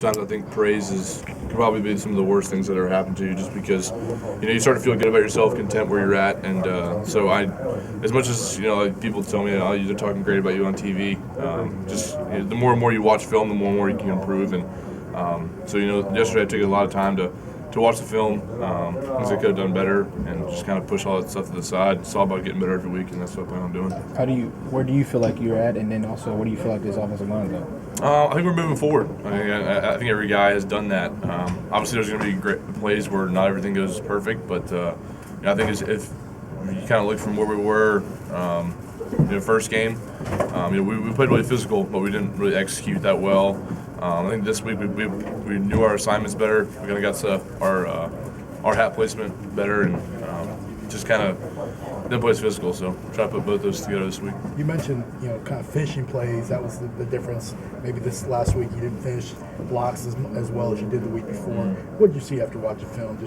Sometimes I think praise could probably be some of the worst things that ever happened to you, just because you start to feel good about yourself, content where you're at, and so as much as like people tell me, oh, they're talking great about you on TV, the more and more you watch film, the more and more you can improve, and so yesterday I took a lot of time to watch the film, things I could have done better, and just kind of push all that stuff to the side. It's all about getting better every week, and that's what I plan on doing. Where do you feel like you're at, and then also where do you feel like this offensive line is at? I think we're moving forward. I think every guy has done that. Obviously, there's going to be great plays where not everything goes perfect, but I think if you kind of look from where we were, first game, we played really physical, but we didn't really execute that well. I think this week we knew our assignments better. We kind of got to our hat placement better, and just kind of didn't play as physical. So try to put both those together this week. You mentioned kind of finishing plays. That was the difference. Maybe this last week you didn't finish blocks as well as you did the week before. What did you see after watching film?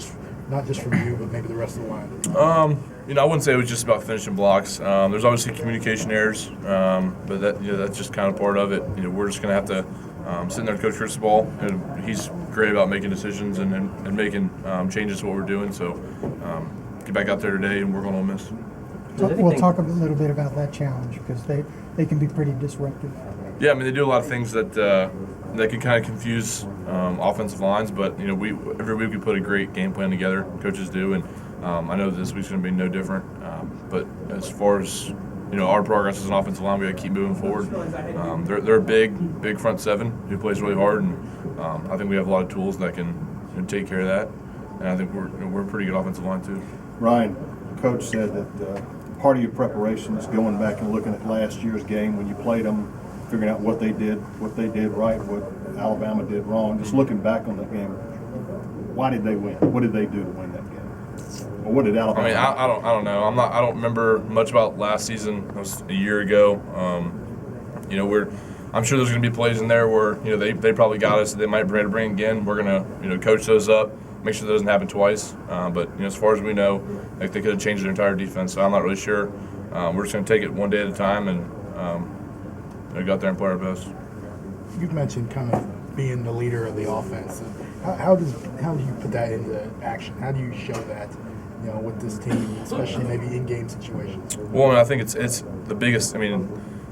Not just from you, but maybe the rest of the line. I wouldn't say it was just about finishing blocks. There's obviously communication errors, but that's just kind of part of it. We're just going to have to sit there and coach Cristobal, and he's great about making decisions and making changes to what we're doing. So get back out there today and work on Ole Miss. We'll talk a little bit about that challenge because they can be pretty disruptive. Yeah, they do a lot of things that can kind of confuse offensive lines, but every week we put a great game plan together. Coaches do, and I know this week's going to be no different. But as far as our progress as an offensive line, we got to keep moving forward. They're a big front seven who plays really hard, and I think we have a lot of tools that can take care of that. And I think we're a pretty good offensive line too. Ryan, Coach said that part of your preparation is going back and looking at last year's game when you played them, figuring out what they did right, what Alabama did wrong. Just looking back on that game, why did they win? What did they do to win that game? Or what did Alabama? I don't know. I don't remember much about last season. It was a year ago. I'm sure there's going to be plays in there where they probably got us. They might try to bring again. We're going to coach those up, make sure that doesn't happen twice. But as far as we know, they could have changed their entire defense. So I'm not really sure. We're just going to take it one day at a time and go out there and play our best. You've mentioned kind of being the leader of the offense. How do you put that into action? How do you show that with this team, especially maybe in game situations? Well, I think it's the biggest.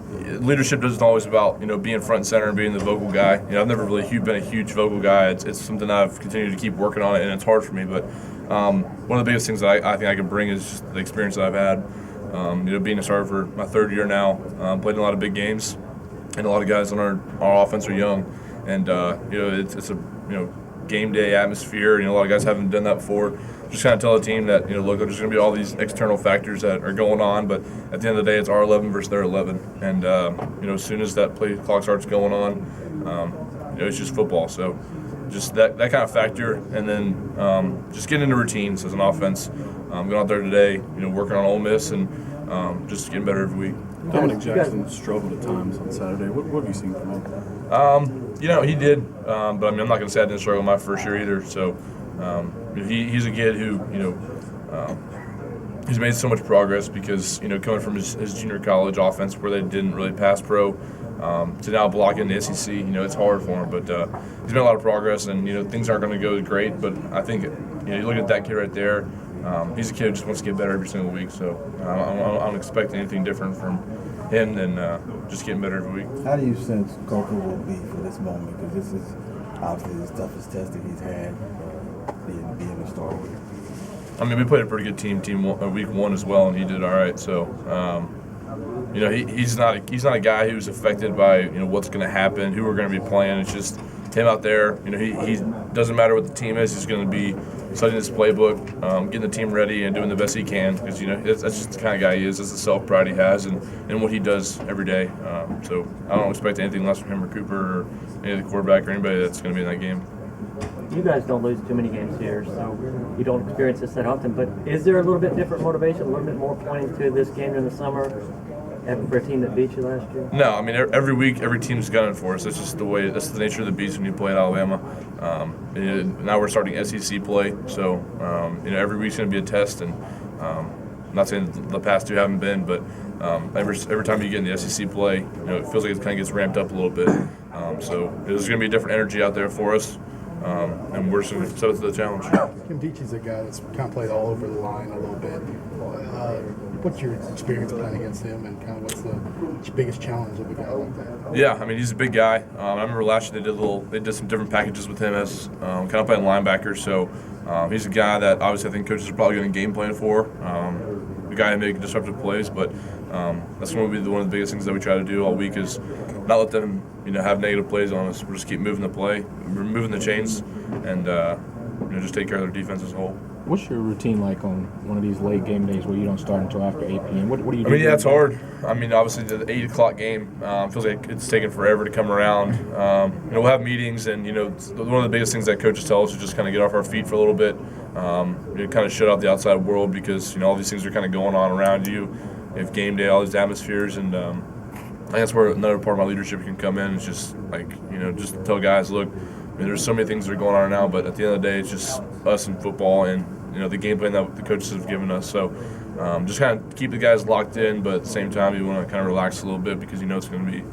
Leadership isn't always about being front and center and being the vocal guy. I've never really been a huge vocal guy. It's something I've continued to keep working on it, and it's hard for me. But one of the biggest things that I think I can bring is just the experience that I've had. Being a starter for my third year now, played in a lot of big games, and a lot of guys on our offense are young, and it's a game day atmosphere. A lot of guys haven't done that before. Just kind of tell the team that look, there's going to be all these external factors that are going on, but at the end of the day, it's our 11 versus their 11, and as soon as that play clock starts going on, it's just football. So just that kind of factor, and then just getting into routines as an offense. Going out there today, working on Ole Miss, and just getting better every week. Dominic Jackson struggled at times on Saturday. What have you seen from him? He did, but I'm not going to say I didn't struggle my first year either. So he's a kid who, he's made so much progress because, coming from his junior college offense where they didn't really pass pro to now blocking the SEC, it's hard for him. But he's made a lot of progress, and, things aren't going to go great. But I think, you look at that kid right there, he's a kid who just wants to get better every single week. So I don't expect anything different from him than just getting better every week. How do you sense Coker will be for this moment? Because this is obviously the toughest test that he's had being a starter. We played a pretty good team week one as well, and he did all right. So, he's not a guy who's affected by what's going to happen, who we're going to be playing. It's just him out there. He doesn't matter what the team is. He's going to be studying his playbook, getting the team ready, and doing the best he can because that's just the kind of guy he is. That's the self-pride he has and what he does every day. So I don't expect anything less from him or Cooper or any of the quarterback or anybody that's going to be in that game. You guys don't lose too many games here, so you don't experience this that often. But is there a little bit different motivation, a little bit more pointing to this game in the summer for a team that beat you last year? No, every week, every team's gunning for us. That's just that's the nature of the beast when you play at Alabama. Now we're starting SEC play, so every week's going to be a test. And I'm not saying the past two haven't been, but every time you get in the SEC play, it feels like it kind of gets ramped up a little bit. So there's going to be a different energy out there for us, and we're just going to set it to the challenge. Kim Deechie's a guy that's kind of played all over the line a little bit. What's your experience playing against him, and kind of what's the biggest challenge of a guy like that? Yeah, I mean he's a big guy. I remember last year they did some different packages with him as kind of playing linebacker. So he's a guy that obviously I think coaches are probably going to game plan for. The guy who make disruptive plays, but that's one of the biggest things that we try to do all week is not let them have negative plays on us. We'll just keep moving the play, removing the chains, and just take care of their defense as a whole. What's your routine like on one of these late game days where you don't start until after 8 p.m.? What do you do? I mean, yeah, it's hard. I mean, obviously the 8 o'clock game feels like it's taken forever to come around. We'll have meetings, and one of the biggest things that coaches tell us is just kind of get off our feet for a little bit, kind of shut out the outside world because all these things are kind of going on around you. You have game day, all these atmospheres, and I think that's where another part of my leadership can come in. It's just just tell guys, look, there's so many things that are going on now, but at the end of the day, it's just us and football and the game plan that the coaches have given us. So just kind of keep the guys locked in, but at the same time, you want to kind of relax a little bit because it's going to be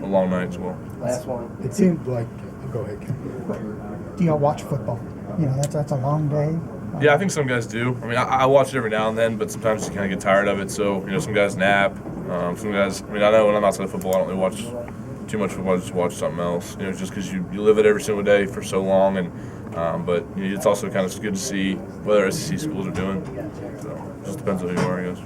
a long night as well. Last one. It seemed like go ahead, Kim. Do y'all watch football? That's a long day. Yeah, I think some guys do. I mean, I watch it every now and then, but sometimes you kind of get tired of it. So some guys nap. Some guys. I mean, I know when I'm outside of football, I don't really watch too much football. I just watch something else. Just because you live it every single day for so long, and but it's also kind of good to see what other SEC schools are doing. So it just depends on who you are, I guess.